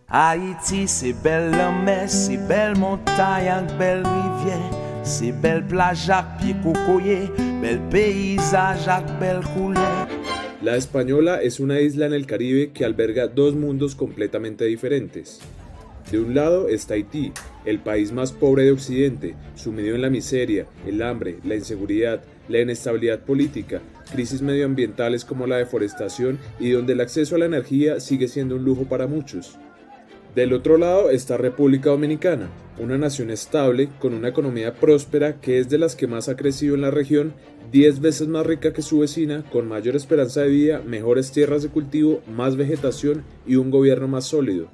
Haïti, c'est belle la mer, c'est belle montagne ak belle rivière, c'est belle plage ak pied cocoyer, bel paysage ak belle couleur. La Española es una isla en el Caribe que alberga dos mundos completamente diferentes. De un lado está Haití, el país más pobre de Occidente, sumido en la miseria, el hambre, la inseguridad, la inestabilidad política, crisis medioambientales como la deforestación y donde el acceso a la energía sigue siendo un lujo para muchos. Del otro lado está República Dominicana, una nación estable con una economía próspera que es de las que más ha crecido en la región, 10 veces más rica que su vecina, con mayor esperanza de vida, mejores tierras de cultivo, más vegetación y un gobierno más sólido.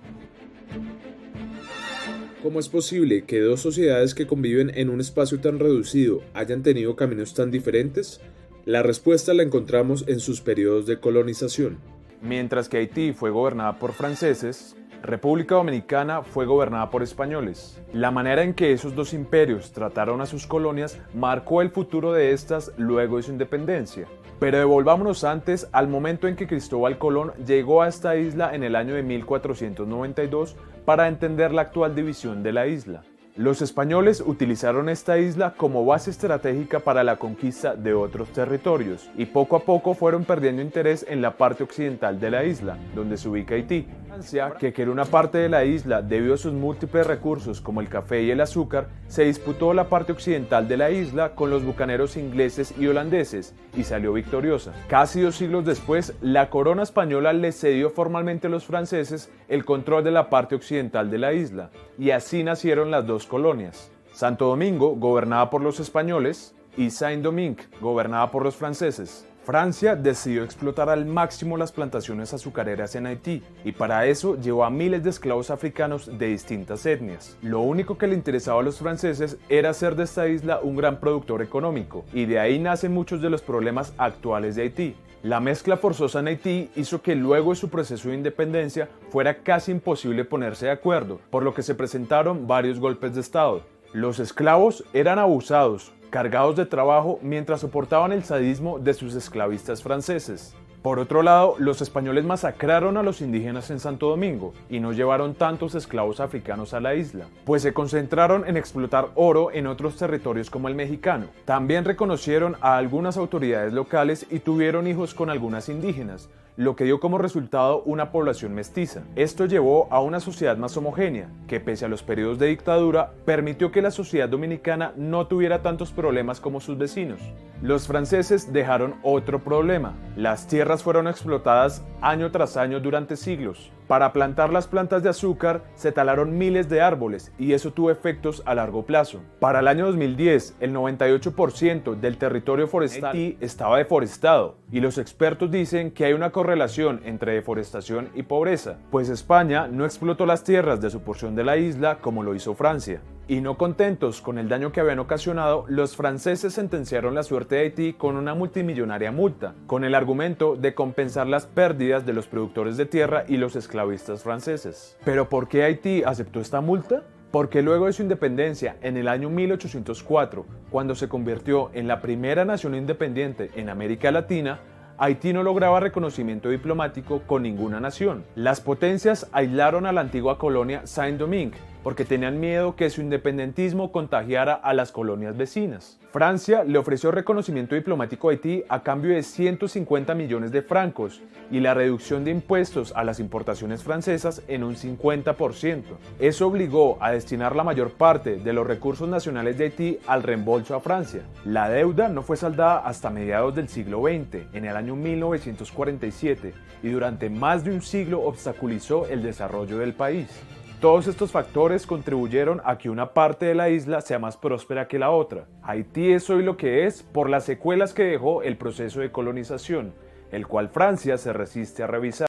¿Cómo es posible que dos sociedades que conviven en un espacio tan reducido hayan tenido caminos tan diferentes? La respuesta la encontramos en sus periodos de colonización. Mientras que Haití fue gobernada por franceses, República Dominicana fue gobernada por españoles. La manera en que esos dos imperios trataron a sus colonias marcó el futuro de estas luego de su independencia. Pero devolvámonos antes al momento en que Cristóbal Colón llegó a esta isla en el año de 1492 para entender la actual división de la isla. Los españoles utilizaron esta isla como base estratégica para la conquista de otros territorios y poco a poco fueron perdiendo interés en la parte occidental de la isla, donde se ubica Haití. Francia, que quería una parte de la isla debido a sus múltiples recursos como el café y el azúcar, se disputó la parte occidental de la isla con los bucaneros ingleses y holandeses y salió victoriosa. Casi 2 siglos después, la corona española le cedió formalmente a los franceses el control de la parte occidental de la isla y así nacieron las dos colonias. Santo Domingo, gobernada por los españoles, y Saint-Domingue, gobernada por los franceses. Francia decidió explotar al máximo las plantaciones azucareras en Haití y para eso llevó a miles de esclavos africanos de distintas etnias. Lo único que le interesaba a los franceses era hacer de esta isla un gran productor económico y de ahí nacen muchos de los problemas actuales de Haití. La mezcla forzosa en Haití hizo que luego de su proceso de independencia fuera casi imposible ponerse de acuerdo, por lo que se presentaron varios golpes de estado. Los esclavos eran abusados, cargados de trabajo mientras soportaban el sadismo de sus esclavistas franceses. Por otro lado, los españoles masacraron a los indígenas en Santo Domingo y no llevaron tantos esclavos africanos a la isla, pues se concentraron en explotar oro en otros territorios como el mexicano. También reconocieron a algunas autoridades locales y tuvieron hijos con algunas indígenas, lo que dio como resultado una población mestiza. Esto llevó a una sociedad más homogénea, que pese a los periodos de dictadura, permitió que la sociedad dominicana no tuviera tantos problemas como sus vecinos. Los franceses dejaron otro problema. Las tierras fueron explotadas año tras año durante siglos. Para plantar las plantas de azúcar se talaron miles de árboles y eso tuvo efectos a largo plazo. Para el año 2010, el 98% del territorio forestal de Haití estaba deforestado y los expertos dicen que hay una correlación entre deforestación y pobreza, pues España no explotó las tierras de su porción de la isla como lo hizo Francia. Y no contentos con el daño que habían ocasionado, los franceses sentenciaron la suerte de Haití con una multimillonaria multa, con el argumento de compensar las pérdidas de los productores de tierra y los esclavistas franceses. ¿Pero por qué Haití aceptó esta multa? Porque luego de su independencia, en el año 1804, cuando se convirtió en la primera nación independiente en América Latina, Haití no lograba reconocimiento diplomático con ninguna nación. Las potencias aislaron a la antigua colonia Saint-Domingue porque tenían miedo que su independentismo contagiara a las colonias vecinas. Francia le ofreció reconocimiento diplomático a Haití a cambio de 150 millones de francos y la reducción de impuestos a las importaciones francesas en un 50%. Eso obligó a destinar la mayor parte de los recursos nacionales de Haití al reembolso a Francia. La deuda no fue saldada hasta mediados del siglo XX, en el año 1947, y durante más de un siglo obstaculizó el desarrollo del país. Todos estos factores contribuyeron a que una parte de la isla sea más próspera que la otra. Haití es hoy lo que es por las secuelas que dejó el proceso de colonización, el cual Francia se resiste a revisar.